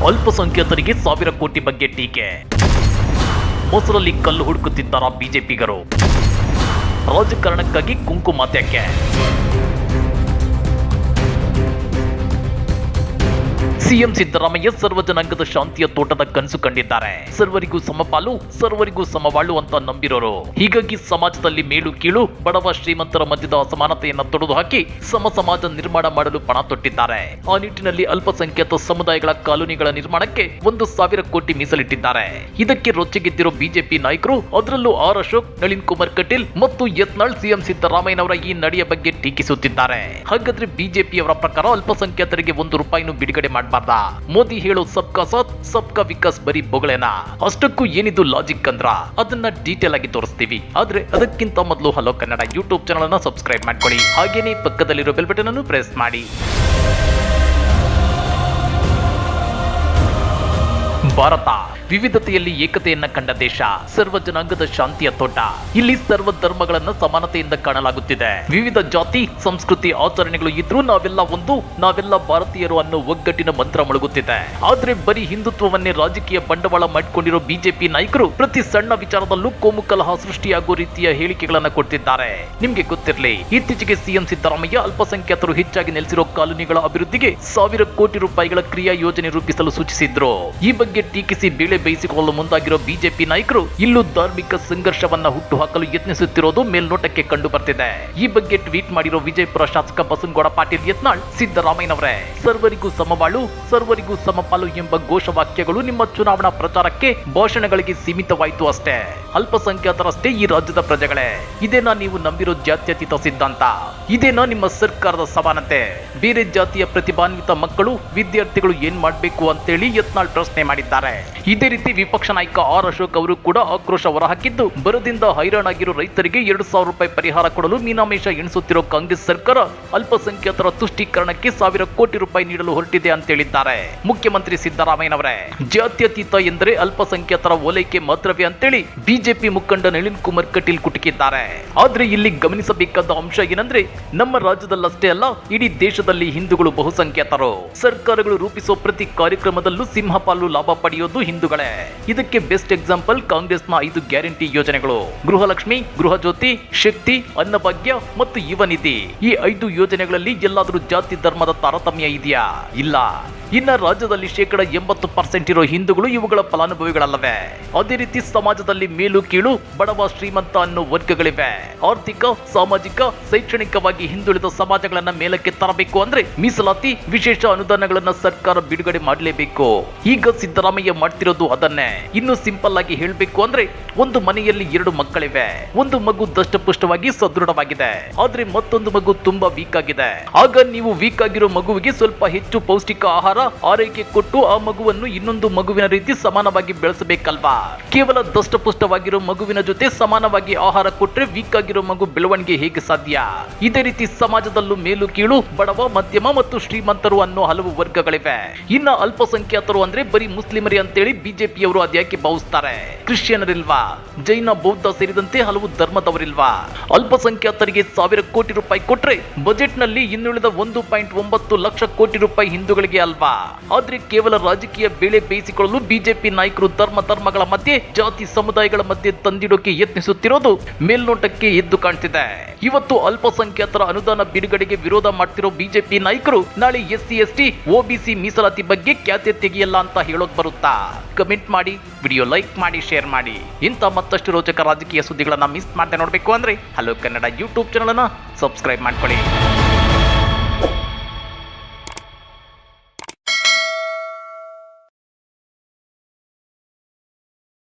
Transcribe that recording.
ಅಲ್ಪಸಂಖ್ಯಾತರಿಗೆ 1,000 ಕೋಟಿ ಬಗ್ಗೆ ಟೀಕೆ. ಮೊಸರಲ್ಲಿ ಕಲ್ಲು ಹುಡುಕುತ್ತಿದ್ದಾರಾ ಬಿಜೆಪಿಗರು? ರಾಜಕಾರಣಕ್ಕಾಗಿ ಕುಂಕುಮಾತ್ಯಕ್ಕೆ. ಸಿಎಂ ಸಿದ್ದರಾಮಯ್ಯ ಸರ್ವ ಜನಾಂಗದ ಶಾಂತಿಯ ತೋಟದ ಕನಸು ಕಂಡಿದ್ದಾರೆ. ಸರ್ವರಿಗೂ ಸಮಪಾಲು, ಸರ್ವರಿಗೂ ಸಮವಾಳು ಅಂತ ನಂಬಿರೋರು. ಹೀಗಾಗಿ ಸಮಾಜದಲ್ಲಿ ಮೇಲು ಕೀಳು, ಬಡವ ಶ್ರೀಮಂತರ ಮಧ್ಯದ ಅಸಮಾನತೆಯನ್ನು ತೊಡೆದು ಹಾಕಿ ಸಮ ಸಮಾಜ ನಿರ್ಮಾಣ ಮಾಡಲು ಪಣ ತೊಟ್ಟಿದ್ದಾರೆ. ಆ ನಿಟ್ಟಿನಲ್ಲಿ ಅಲ್ಪಸಂಖ್ಯಾತ ಸಮುದಾಯಗಳ ಕಾಲೋನಿಗಳ ನಿರ್ಮಾಣಕ್ಕೆ 1,000 ಕೋಟಿ ಮೀಸಲಿಟ್ಟಿದ್ದಾರೆ. ಇದಕ್ಕೆ ರೊಚ್ಚಿಗೆದ್ದಿರೋ ಬಿಜೆಪಿ ನಾಯಕರು, ಅದರಲ್ಲೂ ಆರ್ ಅಶೋಕ್, ನಳಿನ್ ಕುಮಾರ್ ಕಟೀಲ್ ಮತ್ತು ಯತ್ನಾಳ್ ಸಿಎಂ ಸಿದ್ದರಾಮಯ್ಯನವರ ಈ ನಡೆಯ ಬಗ್ಗೆ ಟೀಕಿಸುತ್ತಿದ್ದಾರೆ. ಹಾಗಾದ್ರೆ ಬಿಜೆಪಿಯವರ ಪ್ರಕಾರ ಅಲ್ಪಸಂಖ್ಯಾತರಿಗೆ ₹1 ಬಿಡುಗಡೆ ಮಾಡಬಾರ್ದ? ಮೋದಿ ಹೇಳೋ ಸಬ್ಕಾ ಸಾಥ್ ಸಬ್ಕಾ ವಿಕಾಸ್ ಬರೀ ಬೊಗಳೆನಾ? ಅಷ್ಟಕ್ಕೂ ಏನಿದು ಲಾಜಿಕ್ ಅಂದ್ರ ಅದನ್ನ ಡೀಟೇಲ್ ಆಗಿ ತೋರಿಸ್ತೀವಿ. ಆದ್ರೆ ಅದಕ್ಕಿಂತ ಮೊದಲು ಹಲೋ ಕನ್ನಡ ಯೂಟ್ಯೂಬ್ ಚಾನಲ್ ಅನ್ನ ಸಬ್ಸ್ಕ್ರೈಬ್ ಮಾಡ್ಕೊಳ್ಳಿ. ಹಾಗೇನೇ ಪಕ್ಕದಲ್ಲಿರೋ ಬೆಲ್ ಬಟನ್ ಅನ್ನು ಪ್ರೆಸ್ ಮಾಡಿ. ಭಾರತ ವಿವಿಧತೆಯಲ್ಲಿ ಏಕತೆಯನ್ನ ಕಂಡ ದೇಶ, ಸರ್ವ ಜನಾಂಗದ ಶಾಂತಿಯ ತೋಟ. ಇಲ್ಲಿ ಸರ್ವ ಧರ್ಮಗಳನ್ನ ಸಮಾನತೆಯಿಂದ ಕಾಣಲಾಗುತ್ತಿದೆ. ವಿವಿಧ ಜಾತಿ, ಸಂಸ್ಕೃತಿ, ಆಚರಣೆಗಳು ಇದ್ರೂ ನಾವೆಲ್ಲ ಒಂದು, ನಾವೆಲ್ಲ ಭಾರತೀಯರು ಅನ್ನೋ ಒಗ್ಗಟ್ಟಿನ ಮಂತ್ರ ಮೊಳಗುತ್ತಿದೆ. ಆದ್ರೆ ಬರೀ ಹಿಂದುತ್ವವನ್ನೇ ರಾಜಕೀಯ ಬಂಡವಾಳ ಮಾಡಿಕೊಂಡಿರೋ ಬಿಜೆಪಿ ನಾಯಕರು ಪ್ರತಿ ಸಣ್ಣ ವಿಚಾರದಲ್ಲೂ ಕೋಮು ಕಲಹ ಸೃಷ್ಟಿಯಾಗುವ ರೀತಿಯ ಹೇಳಿಕೆಗಳನ್ನ ಕೊಡ್ತಿದ್ದಾರೆ. ನಿಮ್ಗೆ ಗೊತ್ತಿರಲಿ, ಇತ್ತೀಚೆಗೆ ಸಿಎಂ ಸಿದ್ದರಾಮಯ್ಯ ಅಲ್ಪಸಂಖ್ಯಾತರು ಹೆಚ್ಚಾಗಿ ನೆಲೆಸಿರೋ ಕಾಲೋನಿಗಳ ಅಭಿವೃದ್ಧಿಗೆ ₹1,000 ಕೋಟಿ ಕ್ರಿಯಾ ಯೋಜನೆ ರೂಪಿಸಲು ಸೂಚಿಸಿದ್ರು. ಈ ಬಗ್ಗೆ ಟೀಕಿಸಿ ಬೇಳೆ ಬೇಯಿಸಿಕೊಳ್ಳಲು ಮುಂದಾಗಿರೋ ಬಿಜೆಪಿ ನಾಯಕರು ಇಲ್ಲೂ ಧಾರ್ಮಿಕ ಸಂಘರ್ಷವನ್ನ ಹುಟ್ಟುಹಾಕಲು ಯತ್ನಿಸುತ್ತಿರೋದು ಮೇಲ್ನೋಟಕ್ಕೆ ಕಂಡು ಬರ್ತಿದೆ. ಈ ಬಗ್ಗೆ ಟ್ವೀಟ್ ಮಾಡಿರೋ ವಿಜಯಪುರ ಶಾಸಕ ಬಸನಗೌಡ ಪಾಟೀಲ್ ಯತ್ನಾಳ್, ಸಿದ್ದರಾಮಯ್ಯನವರೇ, ಸರ್ವರಿಗೂ ಸಮಬಾಳು, ಸರ್ವರಿಗೂ ಸಮಪಾಲು ಎಂಬ ಘೋಷವಾಕ್ಯಗಳು ನಿಮ್ಮ ಚುನಾವಣಾ ಪ್ರಚಾರಕ್ಕೆ, ಭಾಷಣಗಳಿಗೆ ಸೀಮಿತವಾಯಿತು ಅಷ್ಟೇ. ಅಲ್ಪಸಂಖ್ಯಾತರಷ್ಟೇ ಈ ರಾಜ್ಯದ ಪ್ರಜೆಗಳೇ. ಇದೇನಾ ನೀವು ನಂಬಿರೋ ಜಾತ್ಯತೀತ ಸಿದ್ಧಾಂತ? ಇದೇನಾ ನಿಮ್ಮ ಸರ್ಕಾರದ ಸಮಾನತೆ? ಬೇರೆ ಜಾತಿಯ ಪ್ರತಿಭಾನ್ವಿತ ಮಕ್ಕಳು, ವಿದ್ಯಾರ್ಥಿಗಳು ಏನ್ ಮಾಡ್ಬೇಕು ಅಂತೇಳಿ ಯತ್ನಾಳ್ ಪ್ರಶ್ನೆ ಮಾಡಿದ್ದಾರೆ. ಇದೇ ರೀತಿ ವಿಪಕ್ಷ ನಾಯಕ ಆರ್ ಅಶೋಕ್ ಅವರು ಕೂಡ ಆಕ್ರೋಶ ಹೊರಹಾಕಿದ್ದು, ಬರದಿಂದ ಹೈರಾಣಾಗಿರೋ ರೈತರಿಗೆ ₹2,000 ಪರಿಹಾರ ಕೊಡಲು ಮೀನಾಮೇಷ ಎಣಿಸುತ್ತಿರೋ ಕಾಂಗ್ರೆಸ್ ಸರ್ಕಾರ ಅಲ್ಪಸಂಖ್ಯಾತರ ತುಷ್ಟೀಕರಣಕ್ಕೆ ₹1,000 ಕೋಟಿ ನೀಡಲು ಹೊರಟಿದೆ ಅಂತ ಹೇಳಿದ್ದಾರೆ. ಮುಖ್ಯಮಂತ್ರಿ ಸಿದ್ದರಾಮಯ್ಯನವರೇ, ಜಾತ್ಯತೀತ ಎಂದರೆ ಅಲ್ಪಸಂಖ್ಯಾತರ ಓಲೈಕೆ ಮಾತ್ರವೇ ಅಂತೇಳಿ ಬಿಜೆಪಿ ಮುಖಂಡ ನಳಿನ್ ಕುಮಾರ್ ಕಟೀಲ್ ಕುಟುಕಿದ್ದಾರೆ. ಆದ್ರೆ ಇಲ್ಲಿ ಗಮನಿಸಬೇಕಾದ ಅಂಶ ಏನಂದ್ರೆ, ನಮ್ಮ ರಾಜ್ಯದಲ್ಲಷ್ಟೇ ಅಲ್ಲ, ಇಡೀ ದೇಶದಲ್ಲಿ ಹಿಂದೂಗಳು ಬಹುಸಂಖ್ಯಾತರು. ಸರ್ಕಾರಗಳು ರೂಪಿಸೋ ಪ್ರತಿ ಕಾರ್ಯಕ್ರಮದಲ್ಲೂ ಸಿಂಹಪಾಲು ಲಾಭ ಪಡೆಯೋದು ಹಿಂದೂಗಳೇ. ಇದಕ್ಕೆ ಬೆಸ್ಟ್ ಎಕ್ಸಾಂಪಲ್ ಕಾಂಗ್ರೆಸ್ನ 5 ಗ್ಯಾರಂಟಿ ಯೋಜನೆಗಳು: ಗೃಹಲಕ್ಷ್ಮಿ, ಗೃಹಜ್ಯೋತಿ, ಶಕ್ತಿ, ಅನ್ನಭಾಗ್ಯ ಮತ್ತು ಯುವ ನಿಧಿ. ಈ 5 ಯೋಜನೆಗಳಲ್ಲಿ ಎಲ್ಲಾದರೂ ಜಾತಿ ಧರ್ಮದ ತಾರತಮ್ಯ ಇದೆಯಾ? ಇಲ್ಲ. ಇನ್ನ ರಾಜ್ಯದಲ್ಲಿ 80% ಇರೋ ಹಿಂದೂಗಳು ಇವುಗಳ ಫಲಾನುಭವಿಗಳಲ್ಲವೇ? ಅದೇ ರೀತಿ ಸಮಾಜದಲ್ಲಿ ಮೇಲು ಕೀಳು, ಬಡವ ಶ್ರೀಮಂತ ಅನ್ನೋ ವರ್ಗಗಳಿವೆ. ಆರ್ಥಿಕ, ಸಾಮಾಜಿಕ, ಶೈಕ್ಷಣಿಕವಾಗಿ ಹಿಂದುಳಿದ ಸಮಾಜಗಳನ್ನ ಮೇಲಕ್ಕೆ ತರಬೇಕು ಅಂದ್ರೆ ಮೀಸಲಾತಿ, ವಿಶೇಷ ಅನುದಾನಗಳನ್ನ ಸರ್ಕಾರ ಬಿಡುಗಡೆ ಮಾಡಲೇಬೇಕು. ಈಗ ಸಿದ್ದರಾಮಯ್ಯ ಮಾಡ್ತಿರೋದು ಅದನ್ನೇ. ಇನ್ನು ಸಿಂಪಲ್ ಆಗಿ ಹೇಳಬೇಕು ಅಂದ್ರೆ, ಒಂದು ಮನೆಯಲ್ಲಿ 2 ಮಕ್ಕಳಿವೆ. ಒಂದು ಮಗು ದಷ್ಟಪುಷ್ಟವಾಗಿ ಸದೃಢವಾಗಿದೆ, ಆದ್ರೆ ಮತ್ತೊಂದು ಮಗು ತುಂಬಾ ವೀಕ್ ಆಗಿದೆ. ಆಗ ನೀವು ವೀಕ್ ಆಗಿರೋ ಮಗುವಿಗೆ ಸ್ವಲ್ಪ ಹೆಚ್ಚು ಪೌಷ್ಟಿಕ ಆಹಾರ, ಆರೈಕೆ ಕೊಟ್ಟು ಆ ಮಗುವನ್ನು ಇನ್ನೊಂದು ಮಗುವಿನ ರೀತಿ ಸಮಾನವಾಗಿ ಬೆಳೆಸಬೇಕಲ್ವಾ? ಕೇವಲ ದಷ್ಟಪುಷ್ಟವಾಗಿರೋ ಮಗುವಿನ ಜೊತೆ ಸಮಾನವಾಗಿ ಆಹಾರ ಕೊಟ್ರೆ ವೀಕ್ ಆಗಿರೋ ಮಗು ಬೆಳವಣಿಗೆ ಹೇಗೆ ಸಾಧ್ಯ? ಇದೇ ರೀತಿ ಸಮಾಜದಲ್ಲೂ ಮೇಲು ಕೀಳು, ಬಡವ, ಮಧ್ಯಮ ಮತ್ತು ಶ್ರೀಮಂತರು ಅನ್ನೋ ಹಲವು ವರ್ಗಗಳಿವೆ. ಇನ್ನ ಅಲ್ಪಸಂಖ್ಯಾತರು ಅಂದ್ರೆ ಬರೀ ಮುಸ್ಲಿಮರೇ ಅಂತೇಳಿ ಬಿಜೆಪಿಯವರು ಅದ್ಯಾಕೆ ಭಾವಿಸ್ತಾರೆ? ಕ್ರಿಶ್ಚಿಯನರಿಲ್ವಾ? ಜೈನ, ಬೌದ್ಧ ಸೇರಿದಂತೆ ಹಲವು ಧರ್ಮದವರಿಲ್ವಾ? ಅಲ್ಪಸಂಖ್ಯಾತರಿಗೆ ₹1,000 ಕೋಟಿ ಕೊಟ್ರೆ ಬಜೆಟ್ ನಲ್ಲಿ ಇನ್ನುಳಿದ ₹1.9 ಲಕ್ಷ ಕೋಟಿ ಹಿಂದೂಗಳಿಗೆ ಅಲ್ವಾ? ಆದ್ರೆ ಕೇವಲ ರಾಜಕೀಯ ಬೇಳೆ ಬೇಯಿಸಿಕೊಳ್ಳಲು ಬಿಜೆಪಿ ನಾಯಕರು ಧರ್ಮಗಳ ಮಧ್ಯೆ, ಜಾತಿ ಸಮುದಾಯಗಳ ಮಧ್ಯೆ ತಂದಿಡೋಕೆ ಯತ್ನಿಸುತ್ತಿರೋದು ಮೇಲ್ನೋಟಕ್ಕೆ ಎದ್ದು ಕಾಣ್ತಿದೆ. ಇವತ್ತು ಅಲ್ಪಸಂಖ್ಯಾತರ ಅನುದಾನ ಬಿಡುಗಡೆಗೆ ವಿರೋಧ ಮಾಡ್ತಿರೋ ಬಿಜೆಪಿ ನಾಯಕರು ನಾಳೆ SC ST OBC ಮೀಸಲಾತಿ ಬಗ್ಗೆ ಖ್ಯಾತೆ ತೆಗೆಯಲ್ಲ ಅಂತ ಹೇಳೋಕ್ ಬರುತ್ತಾ? ಕಮೆಂಟ್ ಮಾಡಿ, ವಿಡಿಯೋ ಲೈಕ್ ಮಾಡಿ, ಶೇರ್ ಮಾಡಿ. ಇಂಥ ಮತ್ತಷ್ಟು ರೋಚಕ ರಾಜಕೀಯ ಸುದ್ದಿಗಳನ್ನ ಮಿಸ್ ಮಾಡದೆ ನೋಡ್ಬೇಕು ಅಂದ್ರೆ ಹಲೋ ಕನ್ನಡ ಯೂಟ್ಯೂಬ್ ಚಾನಲ್ ಅನ್ನ ಸಬ್ಸ್ಕ್ರೈಬ್ ಮಾಡ್ಕೊಳ್ಳಿ.